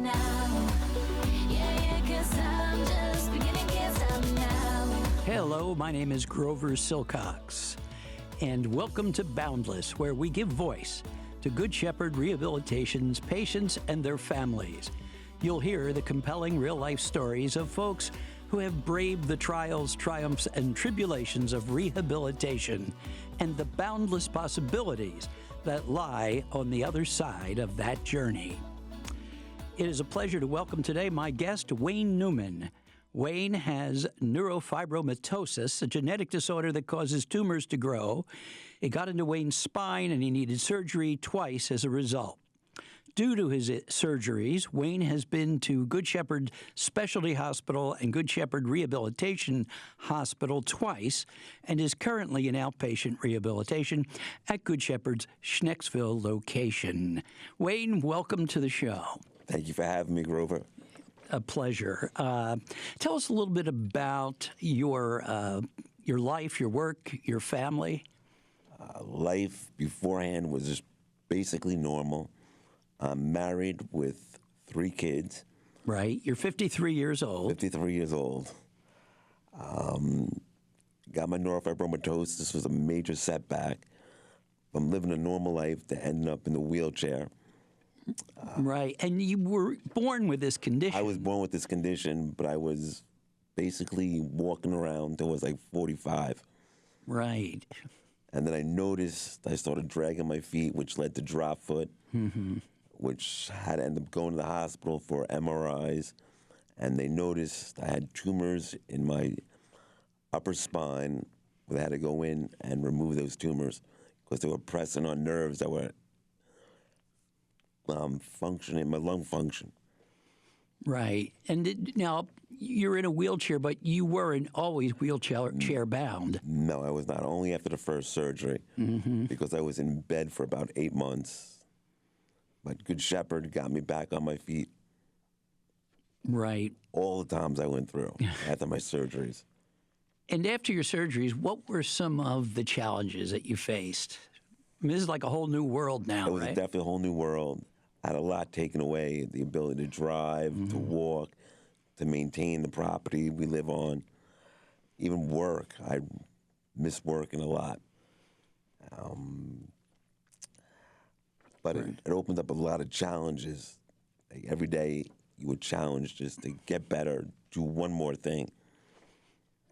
now. Yeah, 'cause I'm just beginning, can't stop me now. Hello, my name is Grover Silcox, and welcome to Boundless, where we give voice to Good Shepherd Rehabilitation's patients and their families. You'll hear the compelling real-life stories of folks who have braved the trials, triumphs, and tribulations of rehabilitation and the boundless possibilities that lie on the other side of that journey. It is a pleasure to welcome today my guest, Wayne Neumann. Wayne has neurofibromatosis, a genetic disorder that causes tumors to grow. It got into Wayne's spine, and he needed surgery twice as a result. Due to his surgeries, Wayne has been to Good Shepherd Specialty Hospital and Good Shepherd Rehabilitation Hospital twice and is currently in outpatient rehabilitation at Good Shepherd's Schnecksville location. Wayne, welcome to the show. Thank you for having me, Grover. A pleasure. Tell us a little bit about your life, your work, your family. Life beforehand was just basically normal. I'm married with 3 kids. Right. You're 53 years old. 53 years old. Got my neurofibromatosis. This was a major setback. From living a normal life to ending up in the wheelchair. Right. And you were born with this condition. I was born with this condition, but I was basically walking around until I was like 45. Right. And then I noticed I started dragging my feet, which led to drop foot, which had to end up going to the hospital for MRIs. And they noticed I had tumors in my upper spine. They had to go in and remove those tumors because they were pressing on nerves that were functioning, my lung function. Right. And now you're in a wheelchair, but you weren't always wheelchair bound. No, I was not. Only after the first surgery, because I was in bed for about 8 months. But Good Shepherd got me back on my feet. Right. All the times I went through after my surgeries. And after your surgeries, what were some of the challenges that you faced? I mean, this is like a whole new world now, It was right? definitely a whole new world. I had a lot taken away, the ability to drive, to walk, to maintain the property we live on, even work. I miss working a lot. But it opened up a lot of challenges. Like every day you were challenged just to get better, do one more thing.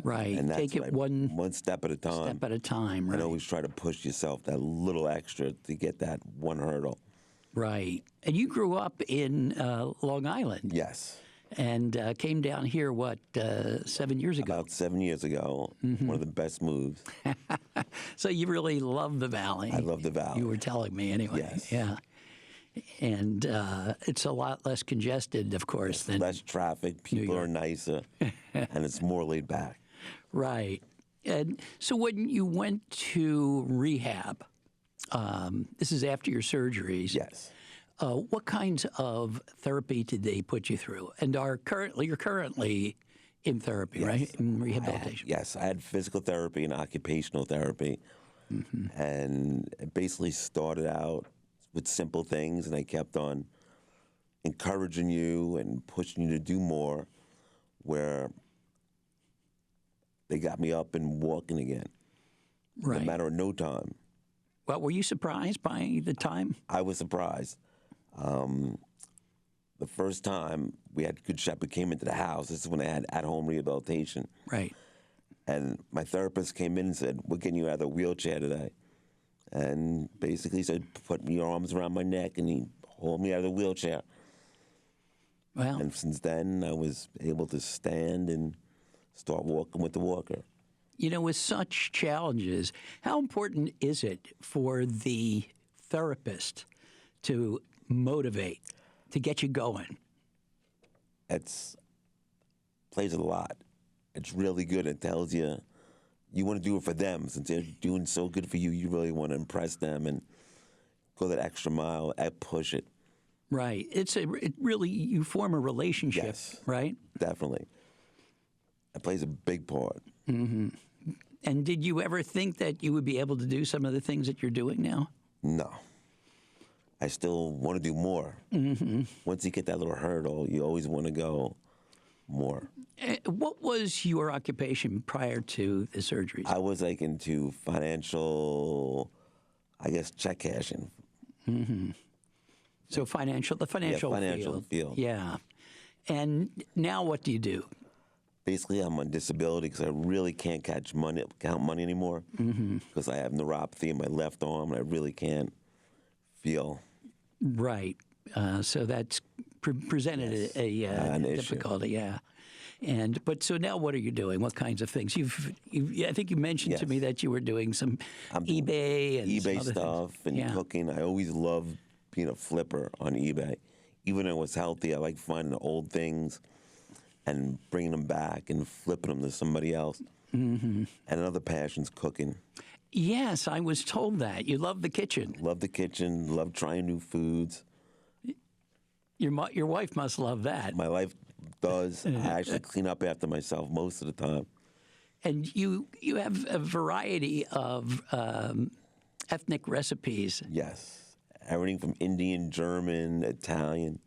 Right. And that's Take it one step at a time. step at a time, right? And always try to push yourself that little extra to get that one hurdle. Right. And you grew up in Long Island. Yes. And came down here, 7 years ago? About 7 years ago, one of the best moves. So you really love the Valley. I love the Valley. You were telling me anyway. Yes. Yeah. And it's a lot less congested, of course, than Less traffic, people are nicer, and it's more laid back. Right. And so when you went to rehab, this is after your surgeries. Yes. What kinds of therapy did they put you through? And you're currently in therapy, Yes. right? In rehabilitation. Yes, I had physical therapy and occupational therapy. And it basically started out with simple things, and I kept on encouraging you and pushing you to do more, where they got me up and walking again Right. in a matter of no time. Well, were you surprised by the time? I was surprised. The first time we had Good Shepherd came into the house, this is when I had at-home rehabilitation. Right. And my therapist came in and said, "We're getting you out of the wheelchair today." And basically said, "Put your arms around my neck," and he hauled me out of the wheelchair. Well, And since then, I was able to stand and start walking with the walker. you know, with such challenges, how important is it for the therapist to motivate, to get you going? It's plays a lot. It's really good. It tells you you want to do it for them. Since they're doing so good for you, you really want to impress them and go that extra mile and push it. Right. It really, you form a relationship, Yes. right? Definitely. It plays a big part. And did you ever think that you would be able to do some of the things that you're doing now? No. I still want to do more. Once you get that little hurdle, you always want to go more. What was your occupation prior to the surgeries? I was like into financial, I guess, check cashing. So the financial field. Yeah. And now what do you do? Basically, I'm on disability because I really can't count money anymore because I have neuropathy in my left arm and I really can't feel. Right. So that's presented an issue. difficulty. Yeah. But so now what are you doing? What kinds of things? I think you mentioned to me that you were doing some eBay and some eBay other stuff things. and cooking. I always loved being a flipper on eBay. Even though it was healthy, I like finding the old things and bringing them back and flipping them to somebody else. And another passion's cooking. Yes, I was told that. You love the kitchen. Love the kitchen, love trying new foods. Your wife must love that. My wife does. I actually clean up after myself most of the time. And you have a variety of ethnic recipes. Yes. Everything from Indian, German, Italian.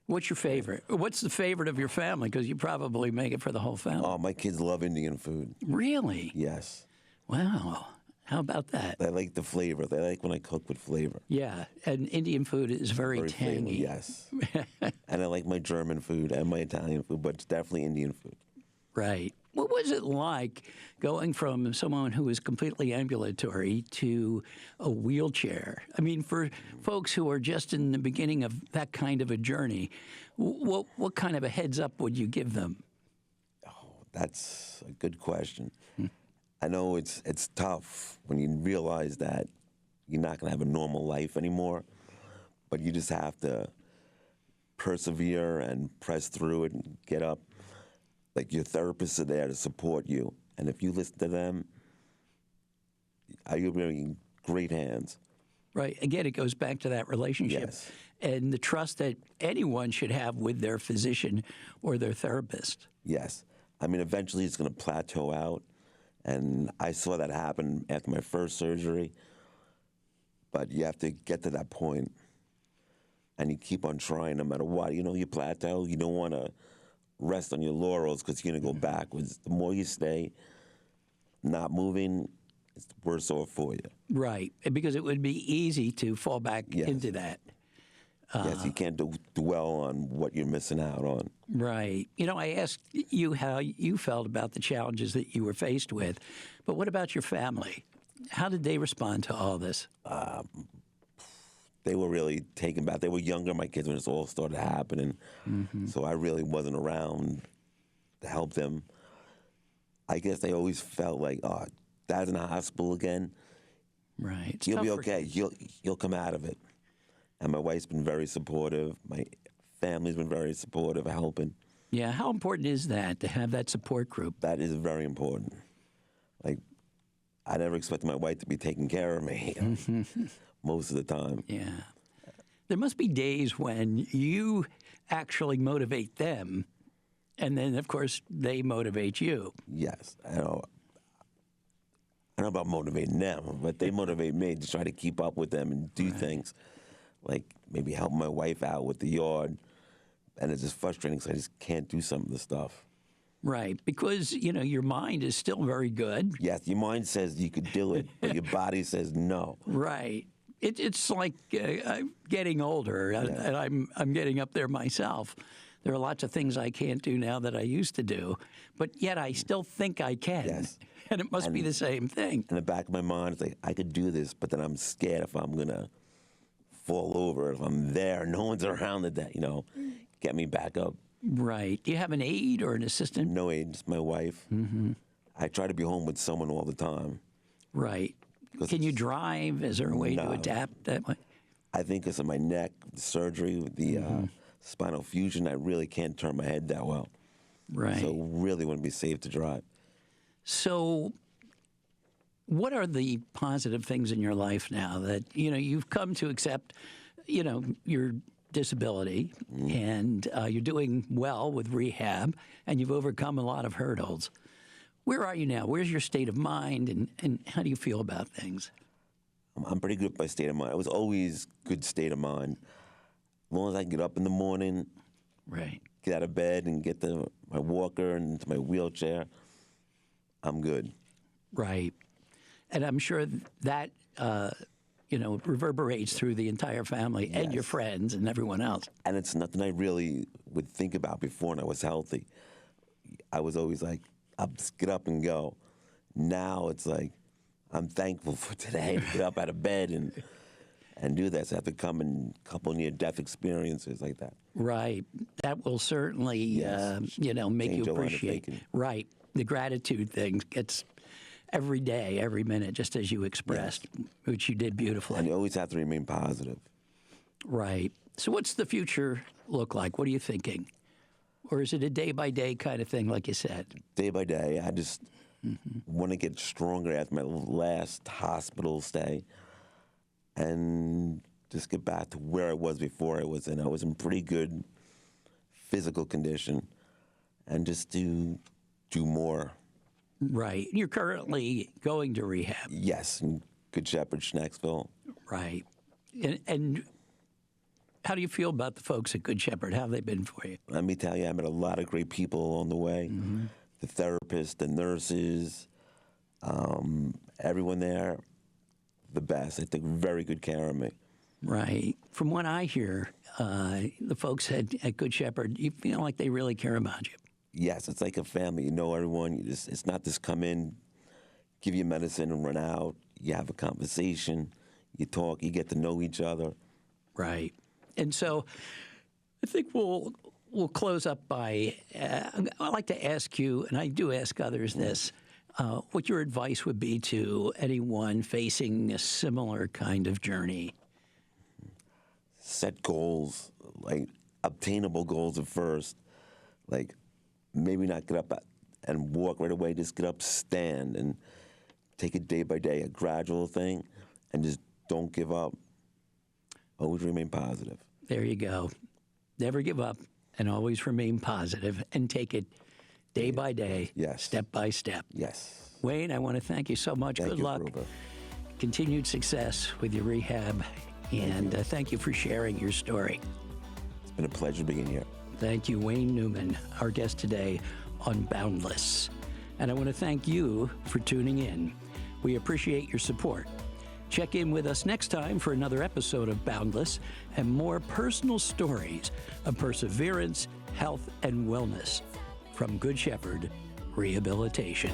What's your favorite? What's the favorite of your family? Because you probably make it for the whole family. Oh, my kids love Indian food. Really? Yes. Wow. How about that? They like the flavor. They like when I cook with flavor. Yeah, and Indian food is very tangy. Yes. And I like my German food and my Italian food, but it's definitely Indian food. Right. What was it like going from someone who was completely ambulatory to a wheelchair? I mean, for folks who are just in the beginning of that kind of a journey, what kind of a heads up would you give them? That's a good question. I know it's tough when you realize that you're not going to have a normal life anymore, but you just have to persevere and press through it and get up. Like your therapists are there to support you, and if you listen to them, you'll be in great hands. Right. Again, it goes back to that relationship Yes. and the trust that anyone should have with their physician or their therapist. Yes. I mean, eventually it's going to plateau out, and I saw that happen after my first surgery, but you have to get to that point, and you keep on trying no matter what. You know, you plateau, you don't want to rest on your laurels because you're going to go backwards. The more you stay not moving, it's worse off for you. Right. Because it would be easy to fall back into that. Yes, you can't dwell on what you're missing out on. Right. You know, I asked you how you felt about the challenges that you were faced with, but what about your family? How did they respond to all this? They were really taken back. They were younger, my kids, when this all started happening. So I really wasn't around to help them. I guess they always felt like, oh, Dad's in the hospital again. Right. It's You'll tough be for okay. You'll come out of it. And my wife's been very supportive. My family's been very supportive, helping. Yeah. How important is that to have that support group? That is very important. Like, I never expected my wife to be taking care of me most of the time. Yeah. There must be days when you actually motivate them, and then, of course, they motivate you. Yes. I don't know about motivating them, but they motivate me to try to keep up with them and do things. Like maybe help my wife out with the yard. And it's just frustrating because I just can't do some of the stuff. Right, because, you know, your mind is still very good. Yes, your mind says you could do it, but your body says no. Right. It's like I'm getting older, and I'm getting up there myself. There are lots of things I can't do now that I used to do, but yet I still think I can. Yes. And it must be the same thing. In the back of my mind, it's like, I could do this, but then I'm scared if I'm going to fall over, if I'm there, no one's around to, get me back up. Right. Do you have an aide or an assistant? No aid, just my wife. I try to be home with someone all the time. Right. Can you drive? Is there a way to adapt that way? I think because of my neck, the surgery, with the spinal fusion, I really can't turn my head that well. Right. So really want to be safe to drive. So what are the positive things in your life now that, you've come to accept, your disability and you're doing well with rehab and you've overcome a lot of hurdles. Where are you now? Where's your state of mind and how do you feel about things? I'm pretty good by state of mind. I was always good state of mind. As long as I get up in the morning, Right. get out of bed and get to my walker and to my wheelchair, I'm good. Right. And I'm sure that, reverberates through the entire family and your Yes. friends and everyone else. And it's nothing I really would think about before when I was healthy. I was always like, I'll just get up and go. Now it's like, I'm thankful for today to get up out of bed and do this after coming a couple near-death experiences like that. Right. That will certainly, Yes. make Change you your line of appreciate. thinking. Right. The gratitude thing gets every day, every minute, just as you expressed, which you did beautifully. And you always have to remain positive. Right. So what's the future look like? What are you thinking? Or is it a day-by-day kind of thing, like you said? Day by day, I just want to get stronger after my last hospital stay and just get back to where I was before I was in. I was in pretty good physical condition and just do more. Right. You're currently going to rehab. Yes, in Good Shepherd, Schnecksville. Right. And how do you feel about the folks at Good Shepherd? How have they been for you? Let me tell you, I met a lot of great people along the way. The therapists, the nurses, everyone there, the best. They take very good care of me. Right. From what I hear, the folks at Good Shepherd, you feel like they really care about you. Yes, it's like a family. You know everyone. It's not just come in, give you medicine and run out. You have a conversation. You talk. You get to know each other. Right. And so I think we'll close up by, I'd like to ask you, and I do ask others this, what your advice would be to anyone facing a similar kind of journey. Set goals, like obtainable goals at first. Like maybe not get up and walk right away. Just get up, stand, and take it day by day, a gradual thing, and just don't give up. Always remain positive. There you go. Never give up and always remain positive and take it day by day, Yes. step by step. Yes. Wayne, I want to thank you so much. Thank Good you, luck. Grover. Continued success with your rehab. And thank you for sharing your story. It's been a pleasure being here. Thank you, Wayne Neumann, our guest today on Boundless. And I want to thank you for tuning in. We appreciate your support. Check in with us next time for another episode of Boundless and more personal stories of perseverance, health, and wellness from Good Shepherd Rehabilitation.